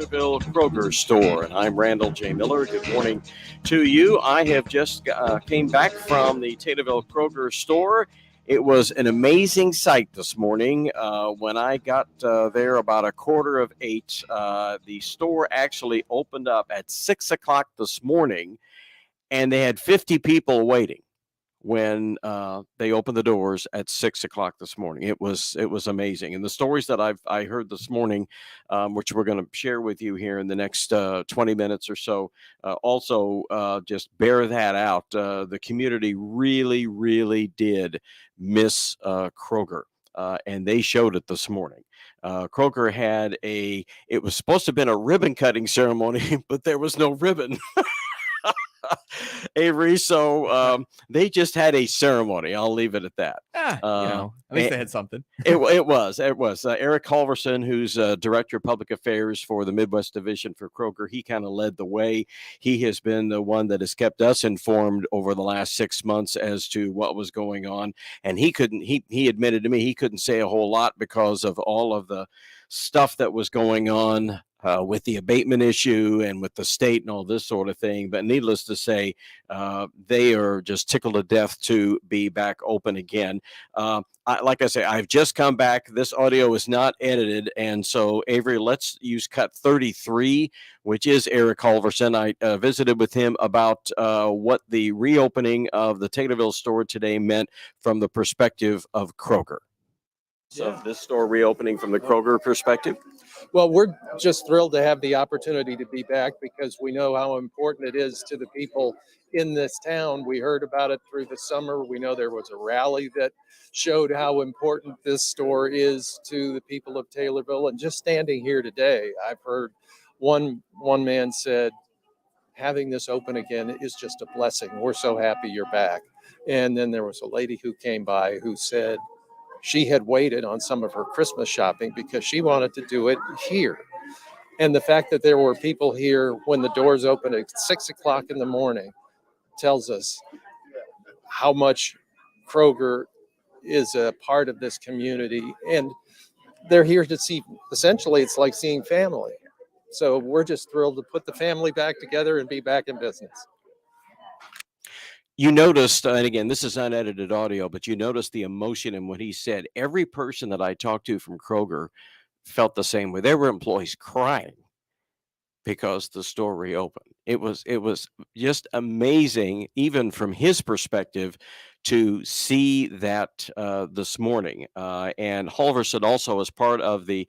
Taylorville Kroger store, and I'm Randall J. Miller. Good morning to you. I have just came back from the Taylorville Kroger store. It was an amazing sight this morning. When I got there about 7:45, the store actually opened up at 6 o'clock this morning, and they had 50 people waiting when they opened the doors at 6 o'clock this morning. It was amazing, and the stories that I heard this morning, which we're going to share with you here in the next 20 minutes or so, also just bear that out. The community really did miss Kroger, and they showed it this morning. Kroger had it was supposed to have been a ribbon cutting ceremony, but there was no ribbon. Avery, so they just had a ceremony. I'll leave it at that. At least they had something. It was. Eric Halverson, who's Director of Public Affairs for the Midwest Division for Kroger, he kind of led the way. He has been the one that has kept us informed over the last 6 months as to what was going on. And he admitted to me he couldn't say a whole lot because of all of the stuff that was going on with the abatement issue and with the state and all this sort of thing. But needless to say, they are just tickled to death to be back open again. Like I say, I've just come back. This audio is not edited. And so, Avery, let's use cut 33, which is Eric Halverson. I visited with him about what the reopening of the Taylorville store today meant from the perspective of Kroger. So this store reopening from the Kroger perspective? Well, we're just thrilled to have the opportunity to be back because we know how important it is to the people in this town. We heard about it through the summer. We know there was a rally that showed how important this store is to the people of Taylorville. And just standing here today, I've heard one man said, having this open again is just a blessing. We're so happy you're back. And then there was a lady who came by who said, she had waited on some of her Christmas shopping because she wanted to do it here. And the fact that there were people here when the doors opened at 6 o'clock in the morning tells us how much Kroger is a part of this community. And they're here to see, essentially, it's like seeing family. So we're just thrilled to put the family back together and be back in business. You noticed, and again, this is unedited audio, but you noticed the emotion in what he said. Every person that I talked to from Kroger felt the same way. There were employees crying because the store reopened. It was just amazing, even from his perspective, to see that this morning. And Halverson also, as part of the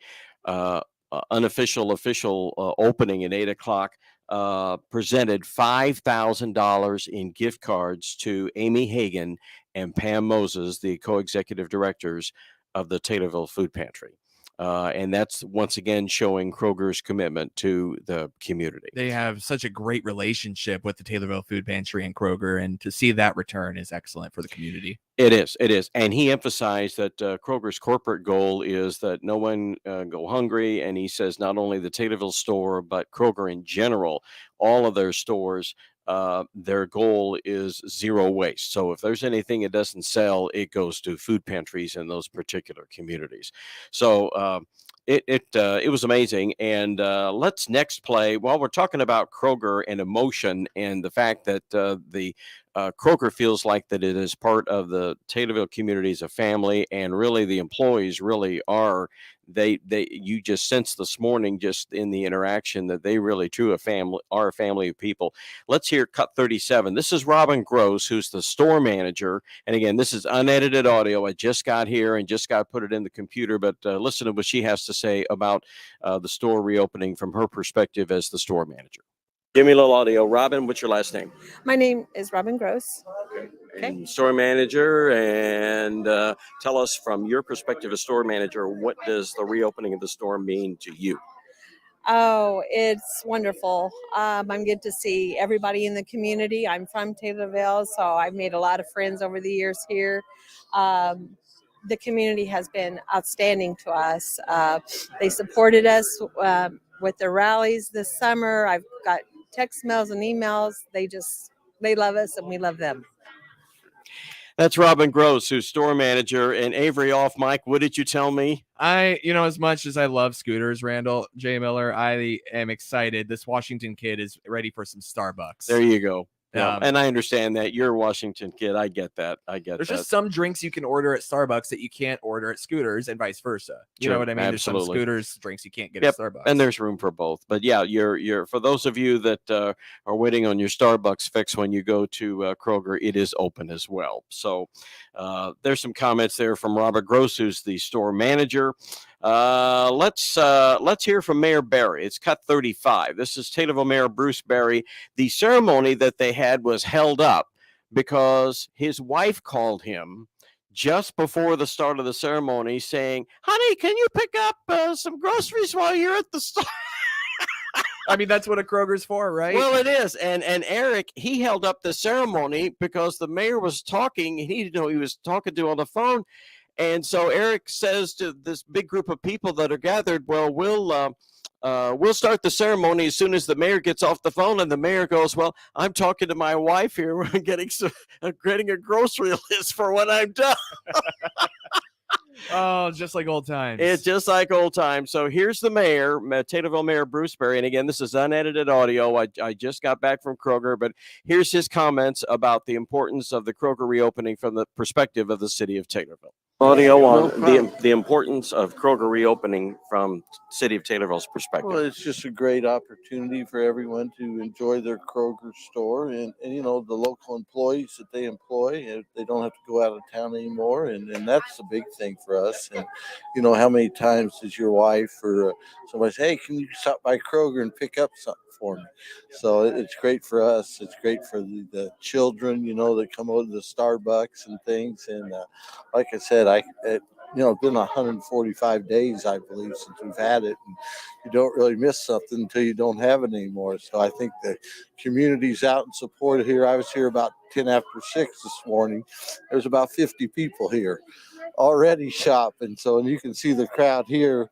official opening at 8 o'clock, presented $5,000 in gift cards to Amy Hagan and Pam Moses, the co-executive directors of the Taylorville Food Pantry. And that's once again showing Kroger's commitment to the community. They have such a great relationship with the Taylorville Food Pantry and Kroger, and to see that return is excellent for the community. It is. And he emphasized that Kroger's corporate goal is that no one go hungry. And he says not only the Taylorville store, but Kroger in general, all of their stores, their goal is zero waste. So if there's anything it doesn't sell, it goes to food pantries in those particular communities. So it was amazing. And let's next play, while we're talking about Kroger and emotion and the fact that the Kroger feels like that it is part of the Taylorville community as a family, and really the employees really are. You just sense this morning, just in the interaction, that they really are a family of people. Let's hear cut 37. This is Robin Gross, who's the store manager. And again, this is unedited audio. I just got here and just got put it in the computer, but listen to what she has to say about the store reopening from her perspective as the store manager. Give me a little audio. Robin, what's your last name? My name is Robin Gross. Okay. Store manager, and tell us from your perspective as store manager, what does the reopening of the store mean to you? Oh, it's wonderful. I'm getting to see everybody in the community. I'm from Taylorville, so I've made a lot of friends over the years here. The community has been outstanding to us. They supported us with their rallies this summer. I've got text mails and emails. They love us and we love them. That's Robin Gross, who's store manager, and Avery off mic. What did you tell me? As much as I love scooters, Randall J. Miller, I am excited. This Washington kid is ready for some Starbucks. There you go. Yeah, Um, and I understand that you're a Washington kid. I get that. There's just some drinks you can order at Starbucks that you can't order at Scooters, and vice versa. You Sure, know what I mean? absolutely. There's some Scooters drinks you can't get Yep, at Starbucks. and there's room for both. But yeah, you're for those of you that are waiting on your Starbucks fix when you go to Kroger, it is open as well. So there's some comments there from Robert Gross, who's the store manager. Let's hear from Mayor Barry. It's cut 35. This is Taylorville Mayor Bruce Barry. The ceremony that they had was held up because his wife called him just before the start of the ceremony saying, "Honey, can you pick up some groceries while you're at the store?" I mean, that's what a Kroger's for, right? Well, it is. And Eric, he held up the ceremony because the mayor was talking. He didn't know he was talking to on the phone. And so Eric says to this big group of people that are gathered, "Well, we'll start the ceremony as soon as the mayor gets off the phone." And the mayor goes, "Well, I'm talking to my wife here. We're getting a grocery list for when I'm done." Oh, just like old times. It's just like old times. So here's the mayor, Taterville Mayor Bruce Berry. And again, this is unedited audio. I just got back from Kroger, but here's his comments about the importance of the Kroger reopening from the perspective of the city of Taterville. Audio on the importance of Kroger reopening from city of Taterville's perspective. Well, it's just a great opportunity for everyone to enjoy their Kroger store and the local employees that they employ. They don't have to go out of town anymore. And that's the big thing for us. And, how many times does your wife or somebody say, "Hey, can you stop by Kroger and pick up something for me?" So it's great for us. It's great for the children, that come over to the Starbucks and things. And like I said, it's been 145 days, I believe, since we've had it. And you don't really miss something until you don't have it anymore. So I think the community's out in support here. I was here about 10 after 6 this morning. There's about 50 people here already shopping. So, and you can see the crowd here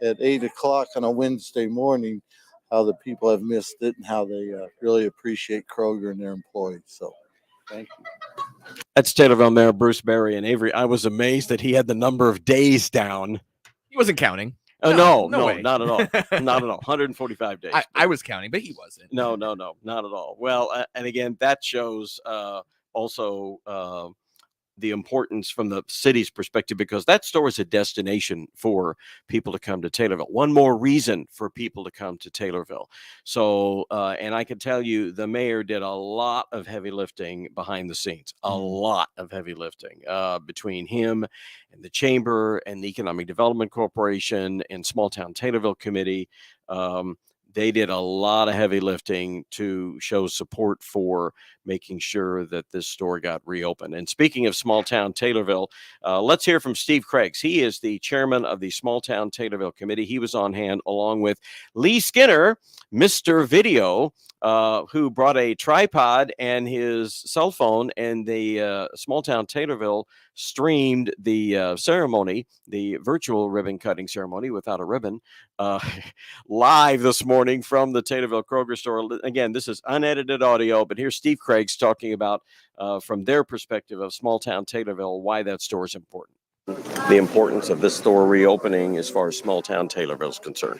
at 8 o'clock on a Wednesday morning, how the people have missed it and how they really appreciate Kroger and their employees. So thank you. That's Taterville Mayor Bruce Berry. And Avery, I was amazed that he had the number of days down. He wasn't counting. No, way. not at all. Not at all. 145 days. I was counting, but he wasn't. No, not at all. Well, and again, that shows also the importance from the city's perspective, because that store is a destination for people to come to Taylorville. One more reason for people to come to Taylorville. So, and I can tell you, the mayor did a lot of heavy lifting behind the scenes, a lot of heavy lifting between him and the chamber and the Economic Development Corporation and Small Town Taylorville Committee. They did a lot of heavy lifting to show support for making sure that this store got reopened. And speaking of Small Town Taylorville, let's hear from Steve Craigs. He is the chairman of the Small Town Taylorville Committee. He was on hand along with Lee Skinner, Mr. Video, who brought a tripod and his cell phone, and the Small Town Taylorville streamed the ceremony, the virtual ribbon cutting ceremony without a ribbon, live this morning from the Taylorville Kroger store. Again, this is unedited audio, but here's Steve Craigs talking about, from their perspective of small town Taylorville, why that store is important. The importance of this store reopening as far as small town Taylorville is concerned.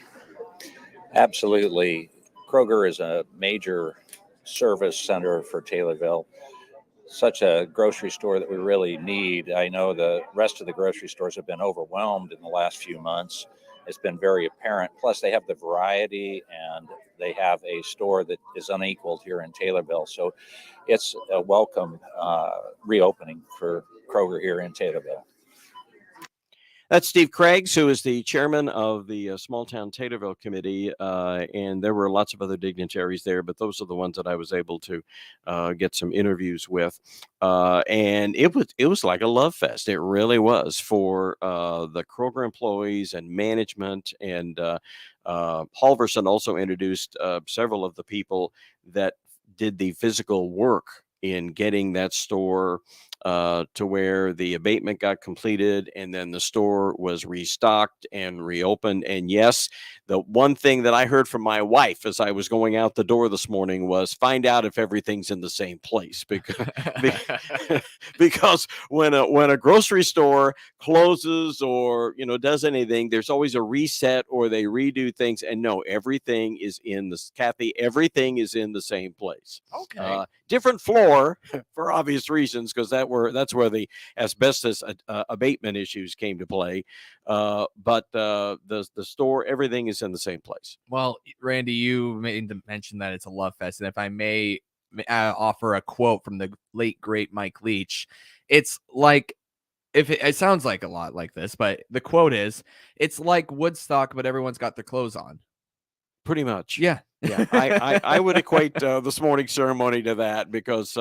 Absolutely. Kroger is a major service center for Taylorville. Such a grocery store that we really need. I know the rest of the grocery stores have been overwhelmed in the last few months. It's been very apparent. Plus, they have the variety and they have a store that is unequaled here in Taylorville. So it's a welcome reopening for Kroger here in Taylorville. That's Steve Craigs, who is the chairman of the Small Town Taylorville Committee, and there were lots of other dignitaries there, but those are the ones that I was able to get some interviews with. And it was like a love fest. It really was for the Kroger employees and management. And Halverson also introduced several of the people that did the physical work in getting that store to where the abatement got completed and then the store was restocked and reopened. And yes, the one thing that I heard from my wife as I was going out the door this morning was find out if everything's in the same place because when a grocery store closes or does anything, there's always a reset or they redo things. And no, everything is in this, Kathy. Everything is in the same place. Okay. Different floor for obvious reasons because that's where the asbestos abatement issues came to play. But the store, everything is in the same place. Well, Randy, you mentioned that it's a love fest, and if I may offer a quote from the late great Mike Leach, it's like it sounds like a lot like this, but the quote is, "It's like Woodstock, but everyone's got their clothes on." Pretty much. Yeah. Yeah, I would equate this morning's ceremony to that because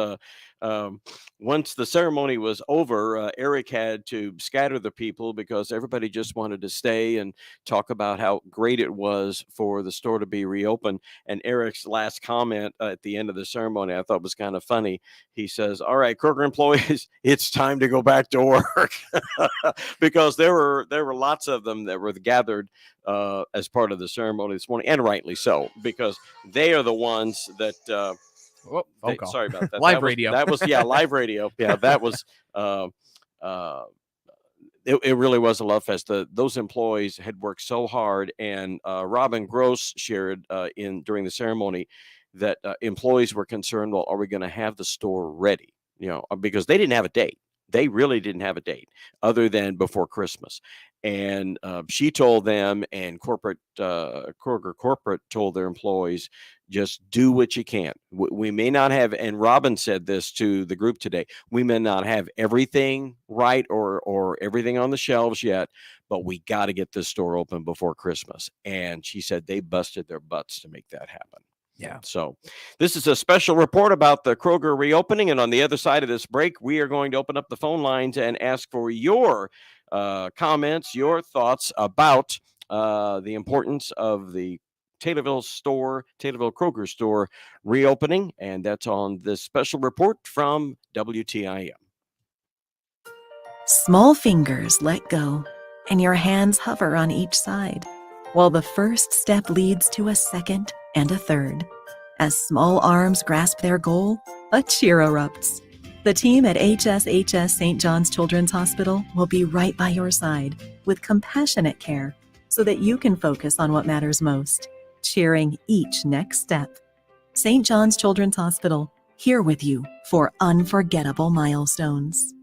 once the ceremony was over, Eric had to scatter the people because everybody just wanted to stay and talk about how great it was for the store to be reopened. And Eric's last comment at the end of the ceremony, I thought was kind of funny. He says, "All right, Kroger employees, it's time to go back to work," because there were lots of them that were gathered as part of the ceremony this morning, and rightly so, because they are the ones that. Phone call. Sorry about that. Live radio. That was live radio. Yeah, that was. It really was a love fest. Those employees had worked so hard, and Robin Gross shared during the ceremony that employees were concerned. Well, are we going to have the store ready? Because they didn't have a date. They really didn't have a date other than before Christmas. And she told them, and Kroger corporate told their employees, just do what you can. We may not have, and Robin said this to the group today, we may not have everything right or everything on the shelves yet, but we got to get this store open before Christmas. And she said they busted their butts to make that happen. Yeah. So this is a special report about the Kroger reopening. And on the other side of this break, we are going to open up the phone lines and ask for your comments, your thoughts about the importance of the Taylorville Kroger store reopening. And that's on this special report from WTIM. Small fingers let go, and your hands hover on each side, while the first step leads to a second and a third. As small arms grasp their goal, a cheer erupts. The team at HSHS St. John's Children's Hospital will be right by your side with compassionate care so that you can focus on what matters most, cheering each next step. St. John's Children's Hospital, here with you for unforgettable milestones.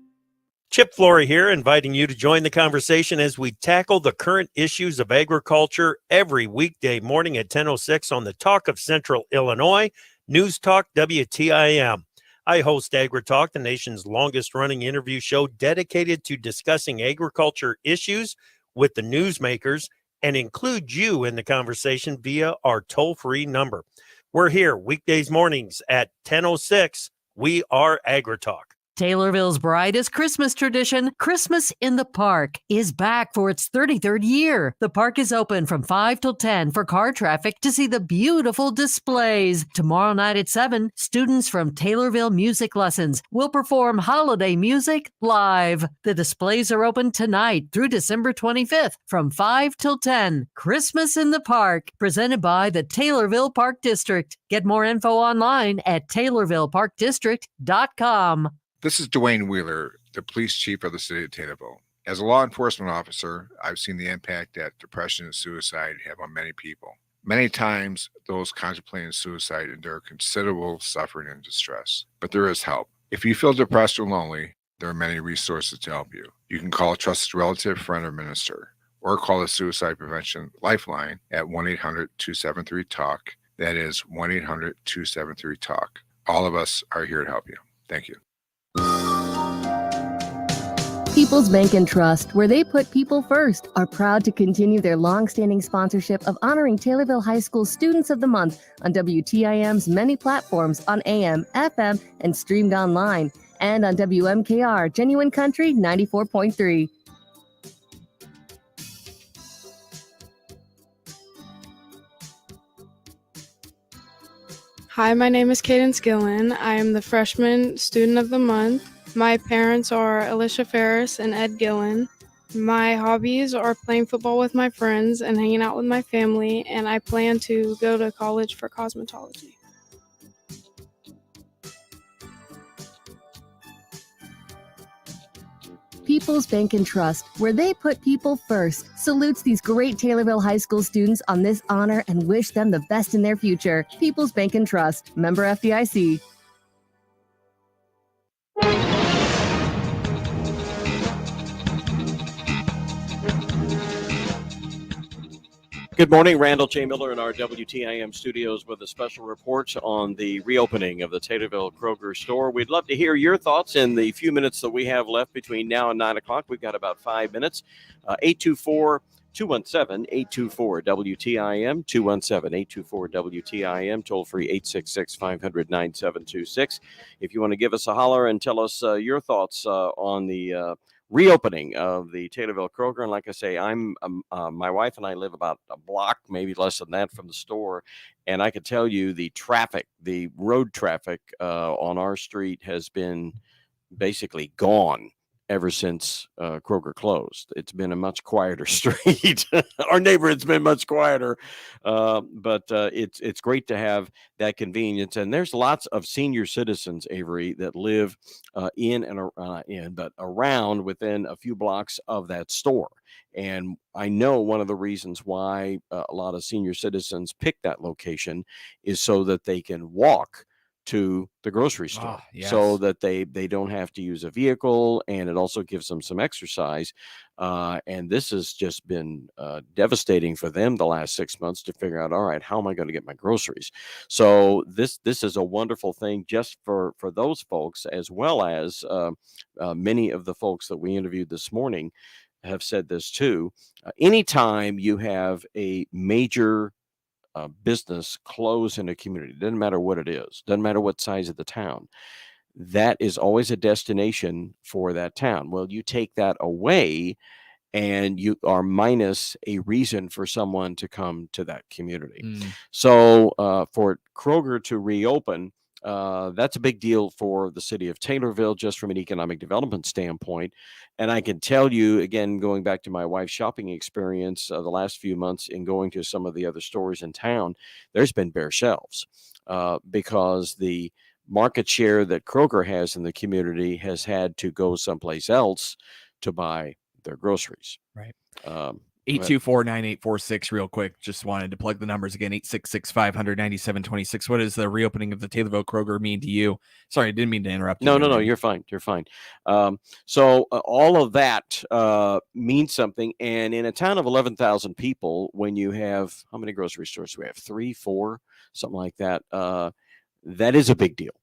Chip Flory here, inviting you to join the conversation as we tackle the current issues of agriculture every weekday morning at 10:06 on the Talk of Central Illinois, News Talk WTIM. I host AgriTalk, the nation's longest-running interview show dedicated to discussing agriculture issues with the newsmakers and include you in the conversation via our toll-free number. We're here weekdays mornings at 10:06. We are AgriTalk. Taylorville's brightest Christmas tradition, Christmas in the Park, is back for its 33rd year. The park is open from 5 till 10 for car traffic to see the beautiful displays. Tomorrow night at 7, students from Taylorville Music Lessons will perform holiday music live. The displays are open tonight through December 25th from 5 till 10. Christmas in the Park, presented by the Taylorville Park District. Get more info online at taylorvilleparkdistrict.com. This is Dwayne Wheeler, the police chief of the city of Taylorville. As a law enforcement officer, I've seen the impact that depression and suicide have on many people. Many times, those contemplating suicide endure considerable suffering and distress, but there is help. If you feel depressed or lonely, there are many resources to help you. You can call a trusted relative, friend, or minister, or call the Suicide Prevention Lifeline at 1-800-273-TALK. That is 1-800-273-TALK. All of us are here to help you. Thank you. People's Bank and Trust, where they put people first, are proud to continue their long-standing sponsorship of honoring Taylorville High School Students of the Month on WTIM's many platforms on AM, FM, and streamed online, and on WMKR Genuine Country 94.3. Hi, my name is Kaden Skillen. I am the freshman student of the month. My parents are Alicia Ferris and Ed Gillen. My hobbies are playing football with my friends and hanging out with my family, and I plan to go to college for cosmetology. People's Bank and Trust, where they put people first, salutes these great Taylorville High School students on this honor and wish them the best in their future. People's Bank and Trust, member FDIC. Good morning, Randall J. Miller in our WTIM studios with a special report on the reopening of the Taylorville Kroger store. We'd love to hear your thoughts in the few minutes that we have left between now and 9 o'clock. We've got about 5 minutes. 824-217-824-WTIM, 217-824-WTIM, toll-free 866-500-9726. If you want to give us a holler and tell us your thoughts on the reopening of the Taylorville Kroger. And like I say, my wife and I live about a block, maybe less than that, from the store. And I can tell you the road traffic on our street has been basically gone ever since Kroger closed. It's been a much quieter street. Our neighborhood's been much quieter, but it's great to have that convenience. And there's lots of senior citizens, Avery, that live around within a few blocks of that store. And I know one of the reasons why a lot of senior citizens pick that location is so that they can walk to the grocery store, so that they don't have to use a vehicle, and it also gives them some exercise. And this has just been devastating for them the last 6 months to figure out, all right, how am I going to get my groceries? So this is a wonderful thing just for those folks, as well as many of the folks that we interviewed this morning have said this too. Anytime you have a major business close in a community, doesn't matter what it is, doesn't matter what size of the town, that is always a destination for that town. Well, you take that away and you are minus a reason for someone to come to that community. So for Kroger to reopen, that's a big deal for the city of Taylorville, just from an economic development standpoint. And I can tell you, again, going back to my wife's shopping experience the last few months in going to some of the other stores in town, there's been bare shelves because the market share that Kroger has in the community has had to go someplace else to buy their groceries. Right. 824-9846 real quick. Just wanted to plug the numbers again. 866-500-9726. What does the reopening of the Taylorville Kroger mean to you? Sorry, I didn't mean to interrupt you. No, you're fine. You're fine. So all of that means something. And in a town of 11,000 people, when you have, how many grocery stores do we have? 3, 4, something like that. That is a big deal.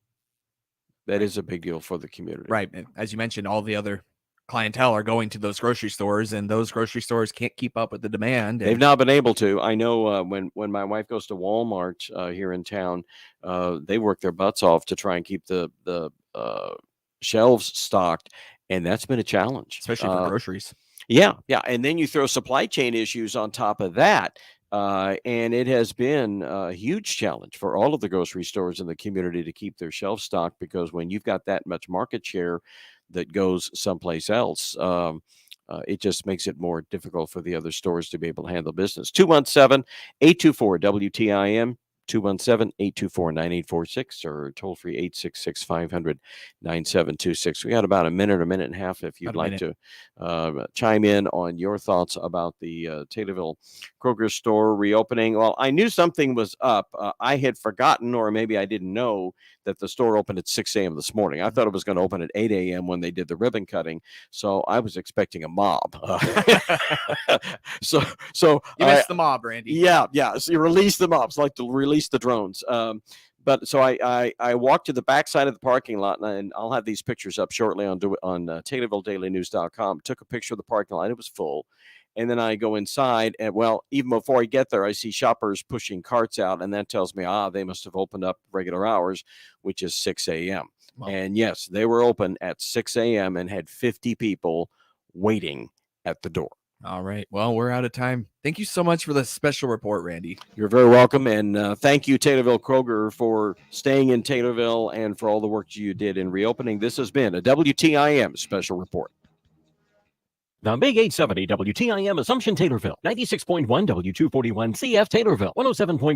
That is a big deal for the community. Right. And as you mentioned, all the other clientele are going to those grocery stores, and those grocery stores can't keep up with the demand. They've not been able to. I know when my wife goes to Walmart here in town, they work their butts off to try and keep the shelves stocked, and that's been a challenge, especially for groceries. Yeah, and then you throw supply chain issues on top of that. And it has been a huge challenge for all of the grocery stores in the community to keep their shelves stocked, because when you've got that much market share that goes someplace else, it just makes it more difficult for the other stores to be able to handle business. 217-824-WTIM, 217-824-9846, or toll free 866-500-9726. We got about a minute and a half if you'd like to chime in on your thoughts about the Taylorville Kroger store reopening. Well, I knew something was up. I had forgotten, or maybe I didn't know, that the store opened at 6 a.m. this morning. I thought it was going to open at 8 a.m. when they did the ribbon cutting. So I was expecting a mob. So you missed the mob, Randy. Yeah. So you release the mobs, like to release the drones. But so I walked to the backside of the parking lot, and I'll have these pictures up shortly on TaylorvilleDailyNews.com. Took a picture of the parking lot. It was full. And then I go inside, and well, even before I get there, I see shoppers pushing carts out, and that tells me, they must have opened up regular hours, which is 6 a.m. Wow. And yes, they were open at 6 a.m. and had 50 people waiting at the door. All right. Well, we're out of time. Thank you so much for the special report, Randy. You're very welcome. And thank you, Taylorville Kroger, for staying in Taylorville and for all the work you did in reopening. This has been a WTIM special report. The Big 870 WTIM Assumption Taylorville, 96.1 W241 CF Taylorville, 107.1